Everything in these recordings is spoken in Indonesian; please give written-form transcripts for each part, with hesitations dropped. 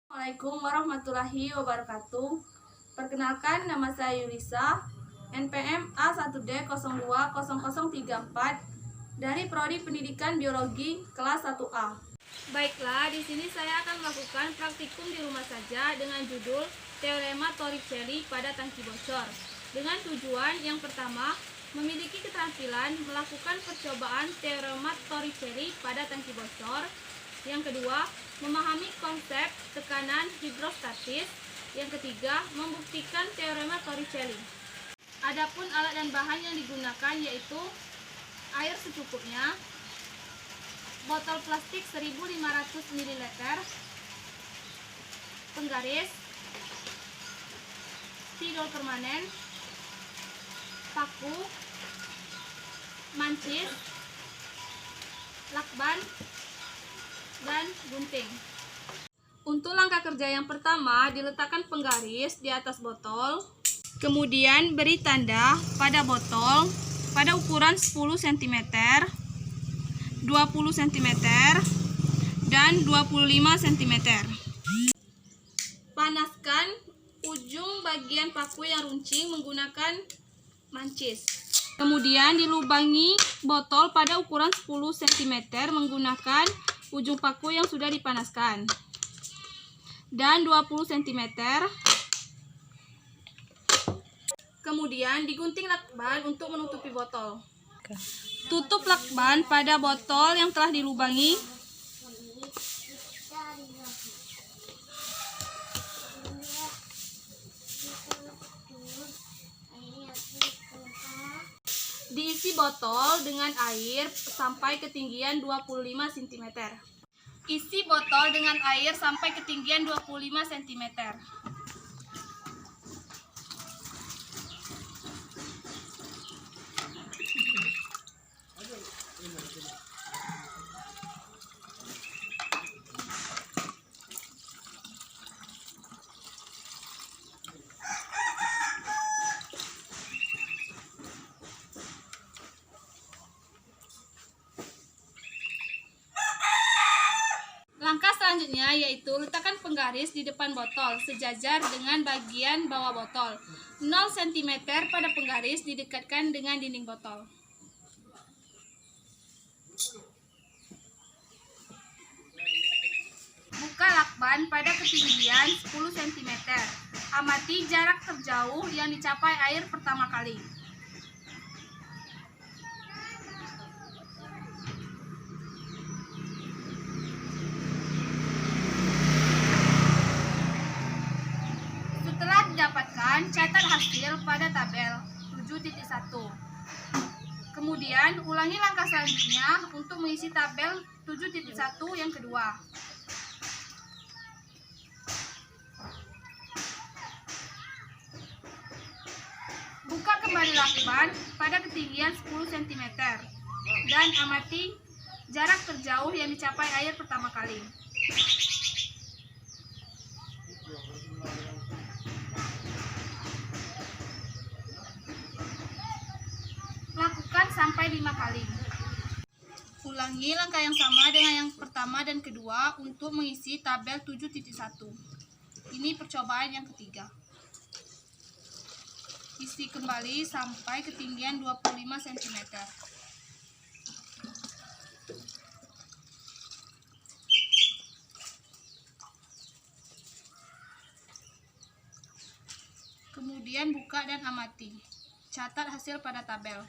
Assalamualaikum warahmatullahi wabarakatuh. Perkenalkan, nama saya Yulisa, NPM A1D020034 dari Prodi Pendidikan Biologi kelas 1A. Baiklah, di sini saya akan melakukan praktikum di rumah saja dengan judul Teorema Torricelli pada tangki bocor. Dengan tujuan yang pertama, memiliki keterampilan melakukan percobaan Teorema Torricelli pada tangki bocor. Yang kedua, memahami konsep tekanan hidrostatis. Yang ketiga, membuktikan teorema Torricelli. Adapun alat dan bahan yang digunakan yaitu air secukupnya, botol plastik 1500 ml, penggaris, spidol permanen, paku, mancis, lakban, dan gunting. Untuk langkah kerja yang pertama, diletakkan penggaris di atas botol, kemudian beri tanda pada botol pada ukuran 10 cm, 20 cm, dan 25 cm. Panaskan ujung bagian paku yang runcing menggunakan mancis. Kemudian dilubangi botol pada ukuran 10 cm menggunakan ujung paku yang sudah dipanaskan. Dan 20 cm. Kemudian digunting lakban untuk menutupi botol. Tutup lakban pada botol yang telah dilubangi. Diisi botol dengan air sampai ketinggian 25 cm. Isi botol dengan air sampai ketinggian 25 cm. Langkah selanjutnya yaitu letakkan penggaris di depan botol sejajar dengan bagian bawah botol. 0 cm pada penggaris didekatkan dengan dinding botol. Buka lakban pada ketinggian 10 cm. Amati jarak terjauh yang dicapai air pertama kali. Dapatkan, catat hasil pada tabel 7.1. Kemudian ulangi langkah selanjutnya untuk mengisi tabel 7.1 yang kedua. Buka kembali lakban pada ketinggian 10 cm dan amati jarak terjauh yang dicapai air pertama kali. Lakukan sampai 5 kali. Ulangi langkah yang sama dengan yang pertama dan kedua untuk mengisi tabel 7.1. Ini percobaan yang ketiga. Isi kembali sampai ketinggian 25 cm. Kemudian buka dan amati. Catat hasil pada tabel.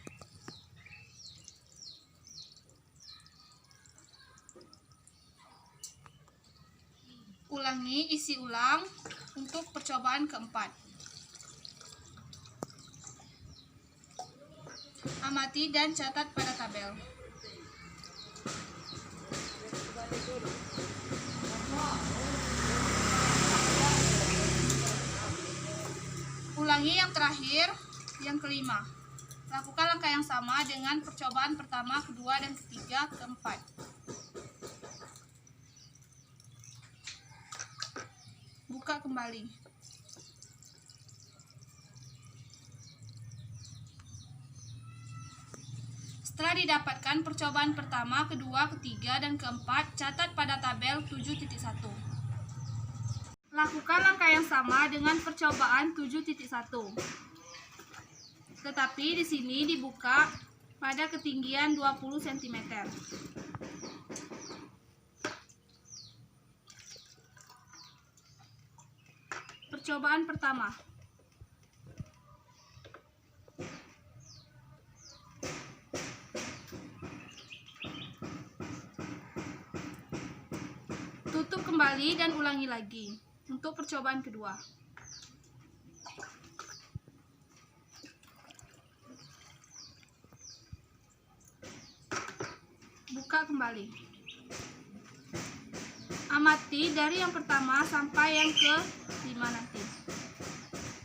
Ulangi, isi ulang untuk percobaan keempat. Amati dan catat pada tabel. Ulangi yang terakhir, yang kelima. Lakukan langkah yang sama dengan percobaan pertama, kedua, dan ketiga, keempat. Buka kembali. Setelah didapatkan percobaan pertama, kedua, ketiga, dan keempat, catat pada tabel 7.1. Lakukan langkah yang sama dengan percobaan 7.1. Tetapi di sini dibuka pada ketinggian 20 cm. Percobaan pertama. Tutup kembali dan ulangi lagi untuk percobaan kedua. Buka kembali. Amati dari yang pertama sampai yang ke-5 nanti.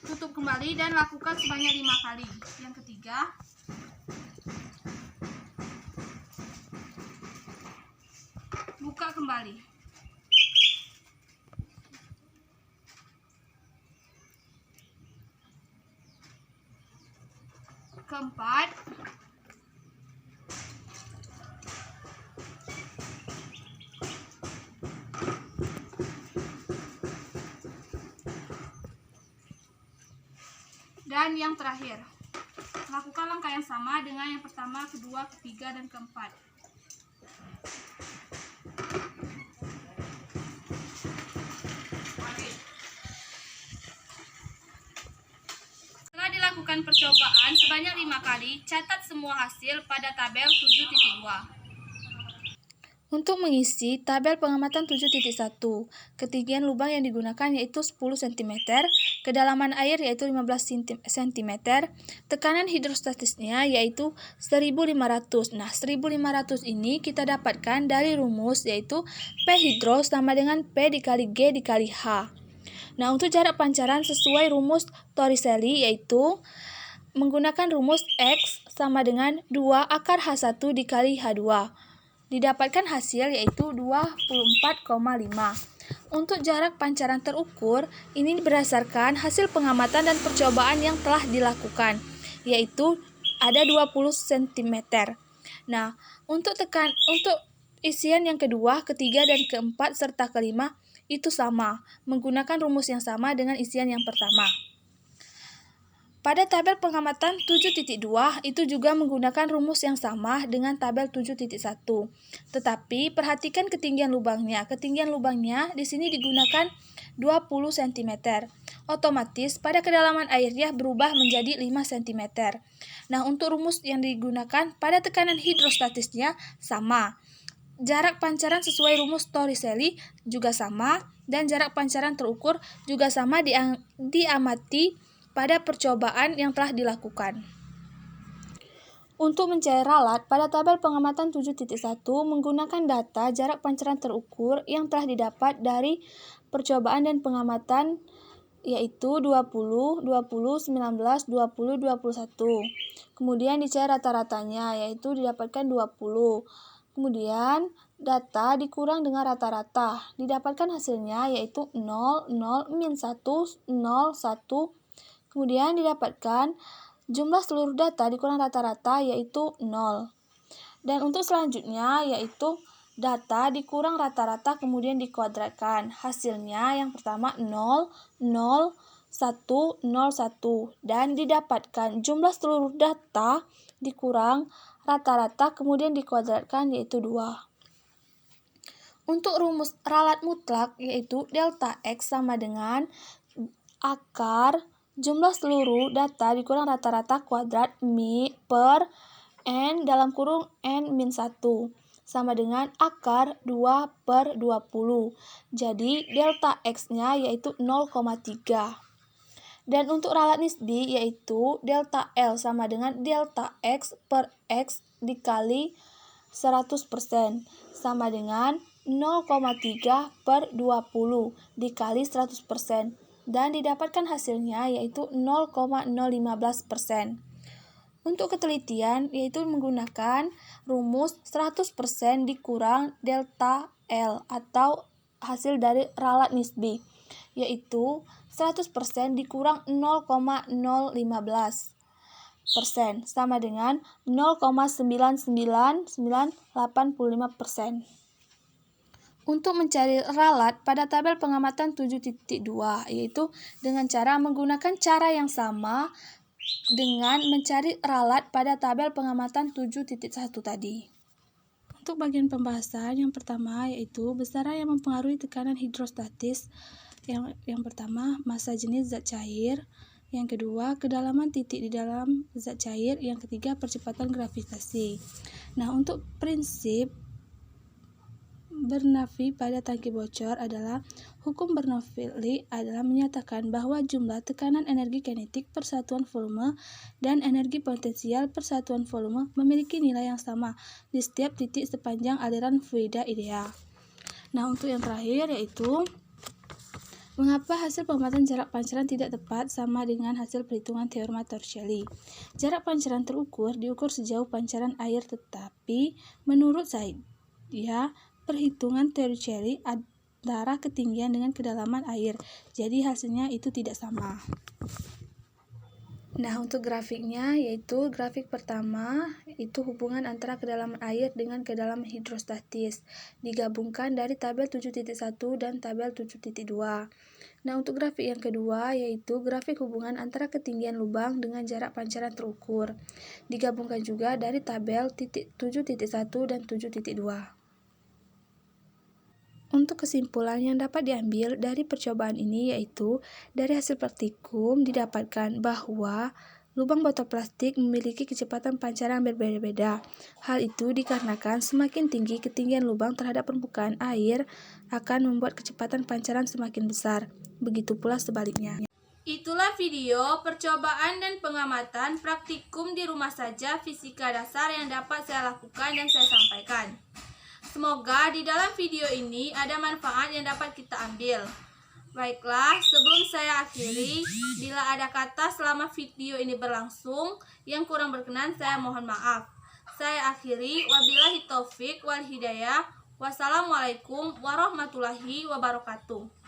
Tutup kembali dan lakukan sebanyak 5 kali. Yang ketiga. Buka kembali. Keempat. Dan yang terakhir. Lakukan langkah yang sama dengan yang pertama, kedua, ketiga, dan keempat. Setelah dilakukan percobaan sebanyak 5 kali, catat semua hasil pada tabel 7.2. Untuk mengisi tabel pengamatan 7.1, ketinggian lubang yang digunakan yaitu 10 cm, kedalaman air yaitu 15 cm, tekanan hidrostatisnya yaitu 1500. Nah, 1500 ini kita dapatkan dari rumus yaitu P hidro sama dengan P dikali G dikali H. Nah, untuk jarak pancaran sesuai rumus Torricelli yaitu menggunakan rumus X sama dengan 2 akar H1 dikali H2. Didapatkan hasil yaitu 24,5. Untuk jarak pancaran terukur, ini berdasarkan hasil pengamatan dan percobaan yang telah dilakukan, yaitu ada 20 cm. Nah, untuk isian yang kedua, ketiga, dan keempat, serta kelima, itu sama, menggunakan rumus yang sama dengan isian yang pertama. Pada tabel pengamatan 7.2 itu juga menggunakan rumus yang sama dengan tabel 7.1. Tetapi perhatikan ketinggian lubangnya. Ketinggian lubangnya di sini digunakan 20 cm. Otomatis pada kedalaman airnya berubah menjadi 5 cm. Nah, untuk rumus yang digunakan pada tekanan hidrostatisnya sama. Jarak pancaran sesuai rumus Torricelli juga sama, dan jarak pancaran terukur juga sama diamati pada percobaan yang telah dilakukan. Untuk mencari ralat, pada tabel pengamatan 7.1 menggunakan data jarak pancaran terukur yang telah didapat dari percobaan dan pengamatan yaitu 20, 20, 19, 20, 21. Kemudian dicari rata-ratanya yaitu didapatkan 20. Kemudian data dikurang dengan rata-rata. Didapatkan hasilnya yaitu 0, 0, min 1, 0, 1. Kemudian didapatkan jumlah seluruh data dikurang rata-rata yaitu 0. Dan untuk selanjutnya yaitu data dikurang rata-rata kemudian dikuadratkan. Hasilnya yang pertama 0, 0, 1, 0, 1. Dan didapatkan jumlah seluruh data dikurang rata-rata kemudian dikuadratkan yaitu 2. Untuk rumus ralat mutlak yaitu delta X sama dengan akar jumlah seluruh data dikurang rata-rata kuadrat per N dalam kurung N min 1 sama dengan akar 2 per 20. Jadi delta X-nya yaitu 0,3. Dan untuk ralat nisbi yaitu delta L sama dengan delta X per X dikali 100% sama dengan 0,3 per 20 dikali 100%. Dan didapatkan hasilnya yaitu 0,015%. Untuk ketelitian yaitu menggunakan rumus 100% dikurang delta L atau hasil dari ralat nisbi yaitu 100% dikurang 0,015% sama dengan 0,99985%. Untuk mencari ralat pada tabel pengamatan 7.2, yaitu dengan cara menggunakan cara yang sama dengan mencari ralat pada tabel pengamatan 7.1 tadi. Untuk bagian pembahasan yang pertama yaitu besaran yang mempengaruhi tekanan hidrostatis. Yang pertama, massa jenis zat cair. Yang kedua, kedalaman titik di dalam zat cair. Yang ketiga, percepatan gravitasi. Nah, untuk prinsip Bernoulli pada tangki bocor adalah hukum Bernoulli adalah menyatakan bahwa jumlah tekanan energi kinetik per satuan volume dan energi potensial per satuan volume memiliki nilai yang sama di setiap titik sepanjang aliran fluida ideal. Nah, untuk yang terakhir yaitu mengapa hasil pengamatan jarak pancaran tidak tepat sama dengan hasil perhitungan teorema Torricelli. Jarak pancaran diukur sejauh pancaran air, tetapi menurut saya perhitungan Torricelli antara ketinggian dengan kedalaman air, jadi hasilnya itu tidak sama. Nah, untuk grafiknya yaitu grafik pertama itu hubungan antara kedalaman air dengan kedalaman hidrostatis digabungkan dari tabel 7.1 dan tabel 7.2. Nah, untuk grafik yang kedua yaitu grafik hubungan antara ketinggian lubang dengan jarak pancaran terukur digabungkan juga dari tabel 7.1 dan 7.2. Untuk kesimpulan yang dapat diambil dari percobaan ini yaitu dari hasil praktikum didapatkan bahwa lubang botol plastik memiliki kecepatan pancaran berbeda-beda. Hal itu dikarenakan semakin tinggi ketinggian lubang terhadap permukaan air akan membuat kecepatan pancaran semakin besar. Begitu pula sebaliknya. Itulah video percobaan dan pengamatan praktikum di rumah saja fisika dasar yang dapat saya lakukan dan saya sampaikan. Semoga di dalam video ini ada manfaat yang dapat kita ambil. Baiklah, sebelum saya akhiri, bila ada kata selama video ini berlangsung yang kurang berkenan, saya mohon maaf. Saya akhiri, wabillahi taufik wal hidayah. Wassalamualaikum warahmatullahi wabarakatuh.